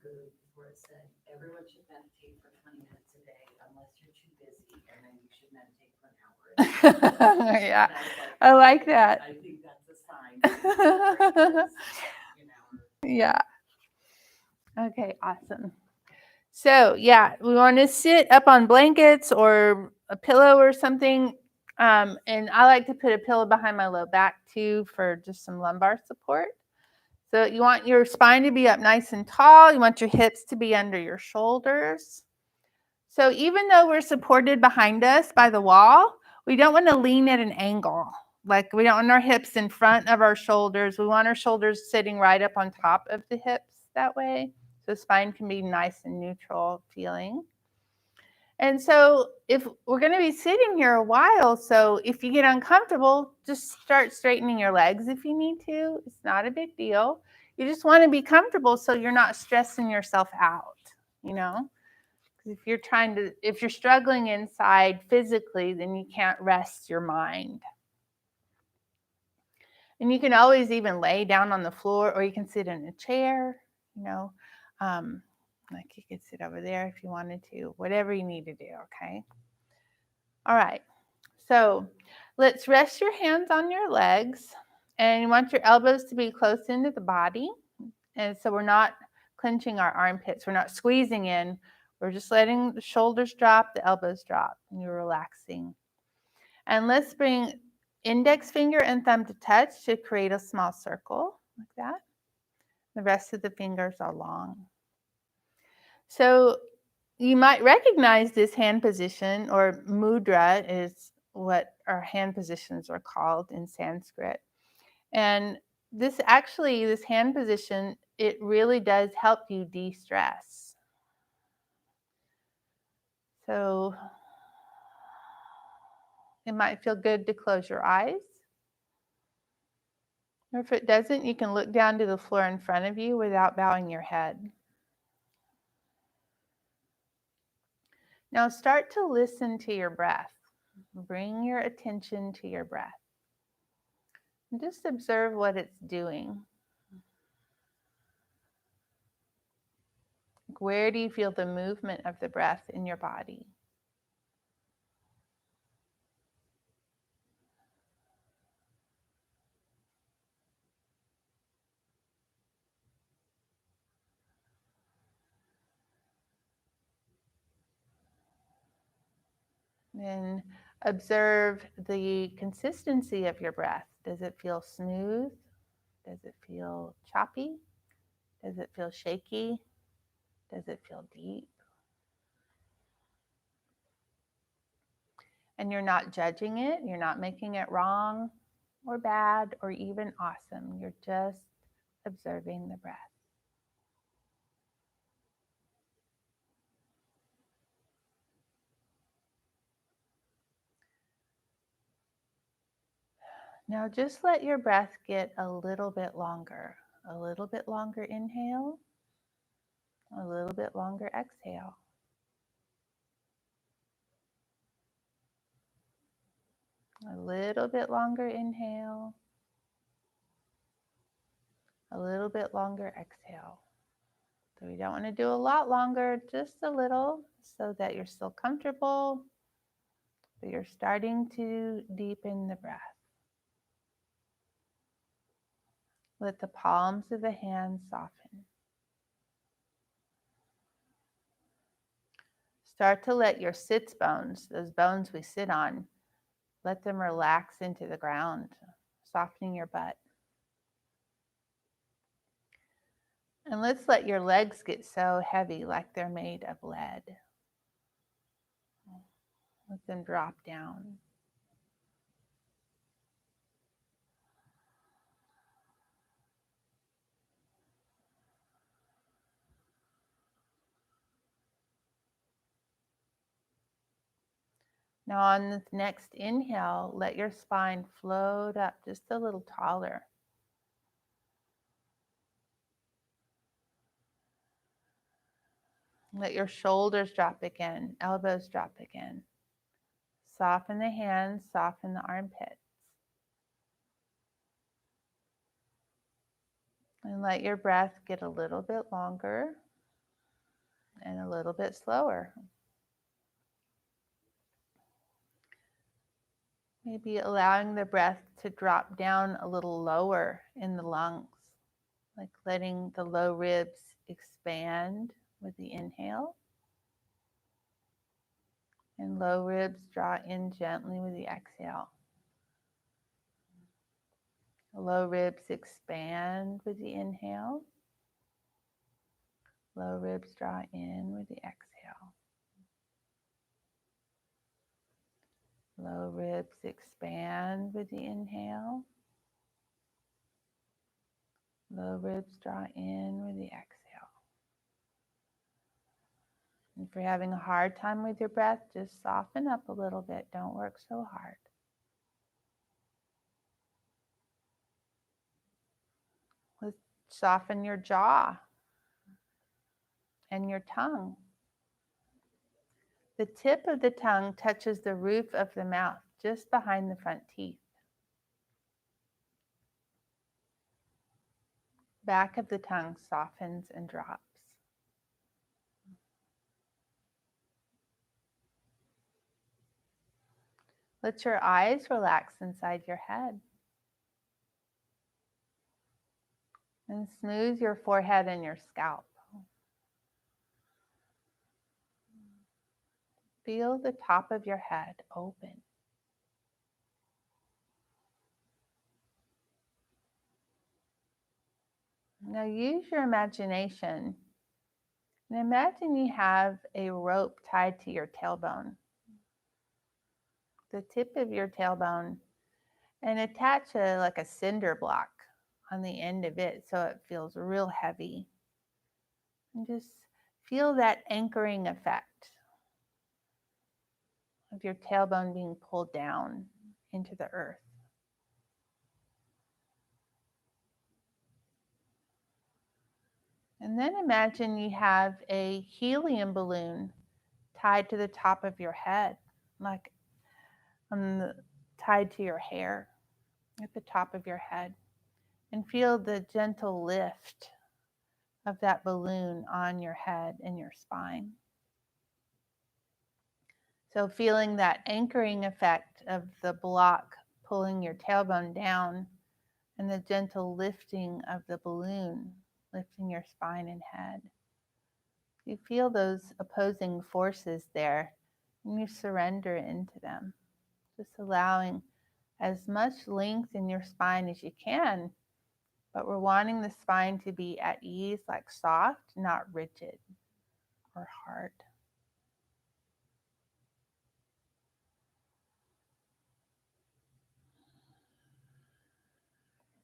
food before it said everyone should meditate for 20 minutes a day unless you're too busy, and then you should meditate for an hour a day. Yeah, And I was like, I like okay, that. I think that's a sign that your brain is, you know. Yeah. Okay, awesome. So, yeah, we want to sit up on blankets or a pillow or something. And I like to put a pillow behind my low back too for just some lumbar support. So, you want your spine to be up nice and tall. You want your hips to be under your shoulders. So, even though we're supported behind us by the wall, we don't want to lean at an angle. Like, we don't want our hips in front of our shoulders. We want our shoulders sitting right up on top of the hips that way. So spine can be nice and neutral feeling. And so if we're going to be sitting here a while, so if you get uncomfortable, just start straightening your legs if you need to. It's not a big deal. You just want to be comfortable so you're not stressing yourself out, you know? Because if you're struggling inside physically, then you can't rest your mind. And you can always even lay down on the floor or you can sit in a chair, you know. Like you could sit over there if you wanted to, whatever you need to do, okay? All right, so let's rest your hands on your legs and you want your elbows to be close into the body. And so we're not clenching our armpits, we're not squeezing in, we're just letting the shoulders drop, the elbows drop, and you're relaxing. And let's bring index finger and thumb to touch to create a small circle like that. The rest of the fingers are long. So you might recognize this hand position, or mudra is what our hand positions are called in Sanskrit. And this hand position, it really does help you de-stress. So it might feel good to close your eyes. Or if it doesn't, you can look down to the floor in front of you without bowing your head. Now start to listen to your breath. Bring your attention to your breath. And just observe what it's doing. Where do you feel the movement of the breath in your body? And observe the consistency of your breath. Does it feel smooth? Does it feel choppy? Does it feel shaky? Does it feel deep? And you're not judging it, you're not making it wrong or bad or even awesome. You're just observing the breath. Now just let your breath get a little bit longer. A little bit longer inhale, a little bit longer exhale. A little bit longer inhale, a little bit longer exhale. So we don't want to do a lot longer, just a little, so that you're still comfortable, but you're starting to deepen the breath. Let the palms of the hands soften. Start to let your sits bones, those bones we sit on, let them relax into the ground, softening your butt. And let's let your legs get so heavy like they're made of lead. Let them drop down. Now on this next inhale, let your spine float up just a little taller. Let your shoulders drop again, elbows drop again. Soften the hands, soften the armpits. And let your breath get a little bit longer. And a little bit slower. Maybe allowing the breath to drop down a little lower in the lungs, like letting the low ribs expand with the inhale. And low ribs draw in gently with the exhale. Low ribs expand with the inhale. Low ribs draw in with the exhale. Low ribs expand with the inhale. Low ribs draw in with the exhale. And if you're having a hard time with your breath, just soften up a little bit. Don't work so hard. Let's soften your jaw and your tongue. The tip of the tongue touches the roof of the mouth, just behind the front teeth. Back of the tongue softens and drops. Let your eyes relax inside your head. And smooth your forehead and your scalp. Feel the top of your head open. Now use your imagination and imagine you have a rope tied to your tailbone, the tip of your tailbone, and attach like a cinder block on the end of it so it feels real heavy. And just feel that anchoring effect of your tailbone being pulled down into the earth. And then imagine you have a helium balloon tied to the top of your head, like tied to your hair at the top of your head. And feel the gentle lift of that balloon on your head and your spine. So feeling that anchoring effect of the block pulling your tailbone down and the gentle lifting of the balloon, lifting your spine and head. You feel those opposing forces there and you surrender into them, just allowing as much length in your spine as you can, but we're wanting the spine to be at ease, like soft, not rigid or hard.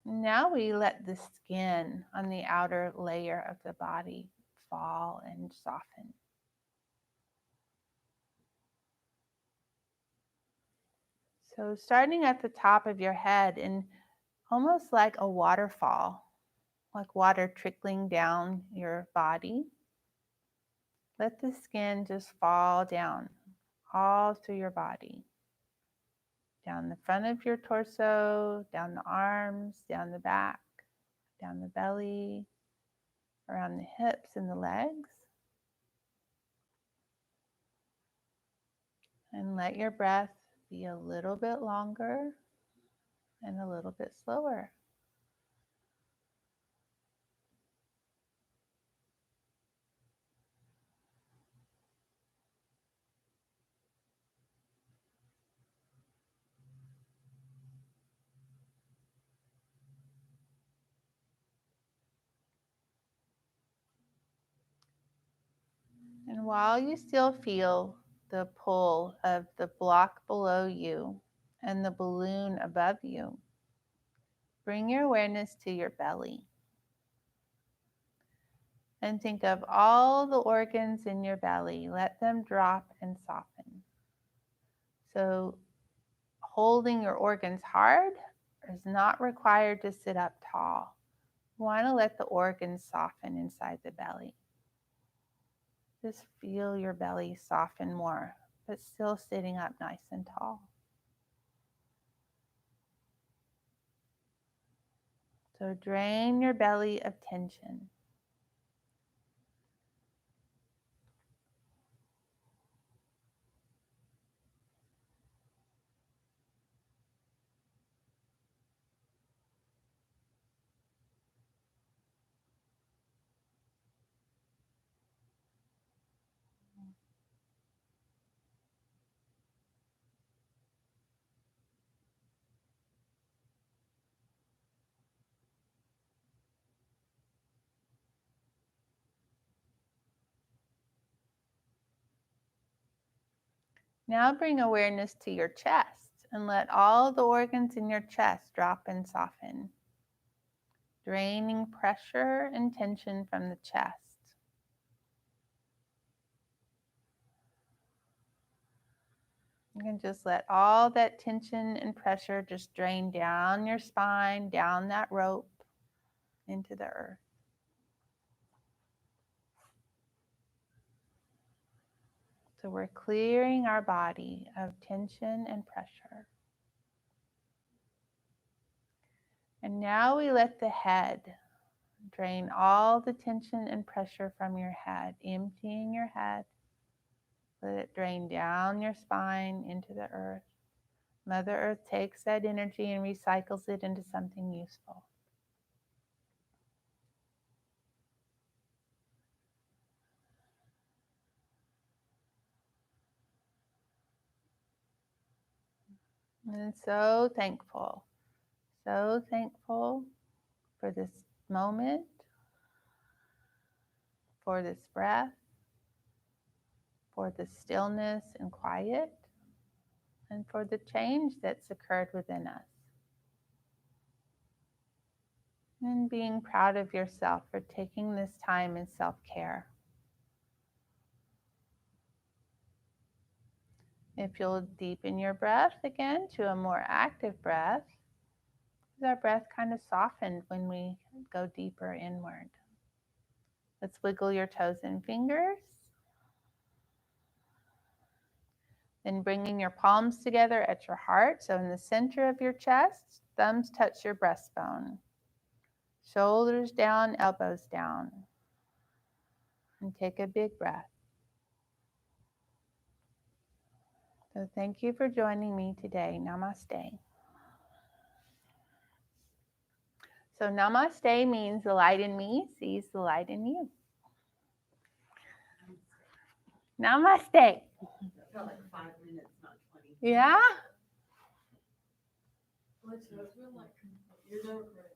Now we let the skin on the outer layer of the body fall and soften. So starting at the top of your head and almost like a waterfall, like water trickling down your body, let the skin just fall down all through your body. Down the front of your torso, down the arms, down the back, down the belly, around the hips and the legs. And let your breath be a little bit longer and a little bit slower. And while you still feel the pull of the block below you and the balloon above you, bring your awareness to your belly. And think of all the organs in your belly. Let them drop and soften. So holding your organs hard is not required to sit up tall. You want to let the organs soften inside the belly. Just feel your belly soften more, but still sitting up nice and tall. So drain your belly of tension. Now bring awareness to your chest and let all the organs in your chest drop and soften, draining pressure and tension from the chest. You can just let all that tension and pressure just drain down your spine, down that rope, into the earth. So we're clearing our body of tension and pressure. And now we let the head drain all the tension and pressure from your head, emptying your head. Let it drain down your spine into the earth. Mother Earth takes that energy and recycles it into something useful. And so thankful for this moment, for this breath, for the stillness and quiet, and for the change that's occurred within us. And being proud of yourself for taking this time in self-care. If you'll deepen your breath again to a more active breath, our breath kind of softened when we go deeper inward. Let's wiggle your toes and fingers. Then bringing your palms together at your heart, so in the center of your chest, thumbs touch your breastbone. Shoulders down, elbows down. And take a big breath. So thank you for joining me today. Namaste. So namaste means the light in me sees the light in you. Namaste. It felt like 5 minutes, not 20. Yeah? You're never correct.